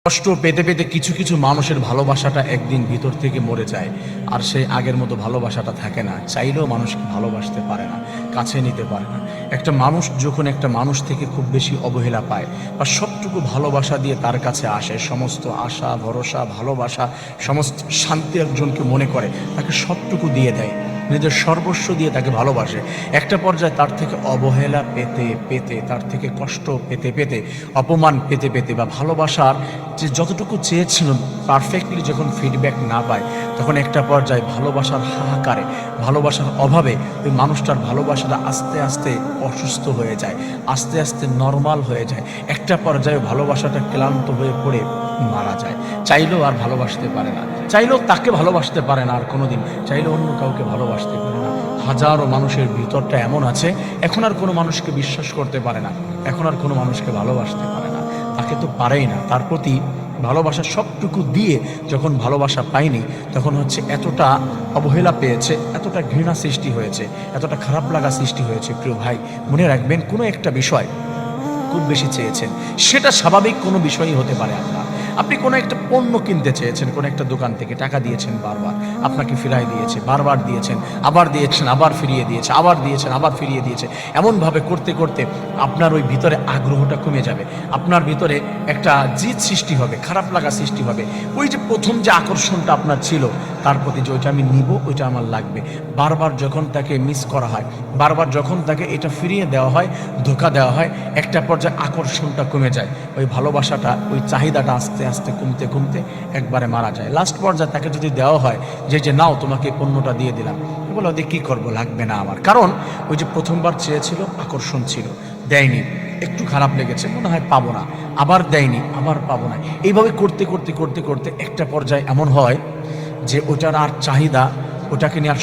কষ্ট পেতে পেতে কিছু কিছু মানুষের ভালোবাসাটা একদিন ভিতর থেকে মরে যায়, আর সেই আগের মতো ভালোবাসাটা থাকে না। চাইলেও মানুষকে ভালোবাসতে পারে না, কাছে নিতে পারে না। একটা মানুষ যখন একটা মানুষ থেকে খুব বেশি অবহেলা পায় বা সবটুকু ভালোবাসা দিয়ে তার কাছে আসে, সমস্ত আশা ভরসা ভালোবাসা সমস্ত শান্তি একজনকে মনে করে, তাকে সবটুকু দিয়ে দেয়, নিজের সর্বস্ব দিয়ে তাকে ভালোবাসে। একটা পর্যায়ে তার থেকে অবহেলা পেতে পেতে, তার থেকে কষ্ট পেতে পেতে, অপমান পেতে পেতে বা ভালোবাসার যে যতটুকু চেয়েছিল পারফেক্টলি যখন ফিডব্যাক না পায়, তখন একটা পর্যায়ে ভালোবাসার হাহাকারে, ভালোবাসার অভাবে ওই মানুষটার ভালোবাসাটা আস্তে আস্তে অসুস্থ হয়ে যায়, আস্তে আস্তে নর্মাল হয়ে যায়। একটা পর্যায়ে ভালোবাসাটা ক্লান্ত হয়ে পড়ে মারা যায়। চাইলেও আর ভালোবাসতে পারে না, চাইলেও তাকে ভালোবাসতে পারে না, আর কোনোদিন চাইলেও অন্য কাউকে ভালোবাসতে পারে না। হাজারো মানুষের ভিতরটা এমন আছে, এখন আর কোনো মানুষকে বিশ্বাস করতে পারে না, এখন আর কোনো মানুষকে ভালোবাসতে পারে না, তাকে তো পারেই না। তার প্রতি ভালোবাসা সবটুকু দিয়ে যখন ভালোবাসা পায়নি, তখন হচ্ছে এতটা অবহেলা পেয়েছে, এতটা ঘৃণা সৃষ্টি হয়েছে, এতটা খারাপ লাগা সৃষ্টি হয়েছে। প্রিয় ভাই, মনে রাখবেন, কোনো একটা বিষয় খুব বেশি চেয়েছেন, সেটা স্বাভাবিক কোনো বিষয়ই হতে পারে। আপনি কোনো একটা পণ্য কিনতে চেয়েছেন, কোনো একটা দোকান থেকে টাকা দিয়েছেন, বারবার আপনাকে ফিরাই দিয়েছে, বারবার দিয়েছেন, আবার দিয়েছেন, আবার ফিরিয়ে দিয়েছে, আবার দিয়েছেন, আবার ফিরিয়ে দিয়েছে। এমনভাবে করতে করতে আপনার ওই ভিতরে আগ্রহটা কমে যাবে, আপনার ভিতরে একটা জিদ সৃষ্টি হবে, খারাপ লাগা সৃষ্টি হবে। ওই যে প্রথম যে আকর্ষণটা আপনার ছিল তার প্রতি, যে ওইটা আমি নিব, ওইটা আমার লাগবে, বারবার যখন তাকে মিস করা হয়, বারবার যখন তাকে এটা ফিরিয়ে দেওয়া হয়, ধোঁকা দেওয়া হয়, একটা পর্যায়ে আকর্ষণটা কমে যায়, ওই ভালোবাসাটা, ওই চাহিদাটা আস্তে আস্তে কমতে কমতে একবারে মারা যায়। লাস্ট পর্যায়ে তাকে যদি দেওয়া হয় যে নাও তোমাকে পণ্যটা দিয়ে দিলাম, বলে ওদের কী করবো, লাগবে না আমার। কারণ ওই যে প্রথমবার চেয়েছিল, আকর্ষণ ছিল, দেয়নি, একটু খারাপ লেগেছে, মনে হয় পাবো না, আবার দেয়নি, আবার পাবো না। এইভাবে করতে করতে করতে করতে একটা পর্যায়ে এমন হয় যে ওটার আর চাহিদা, ওটাকে নিয়ে আর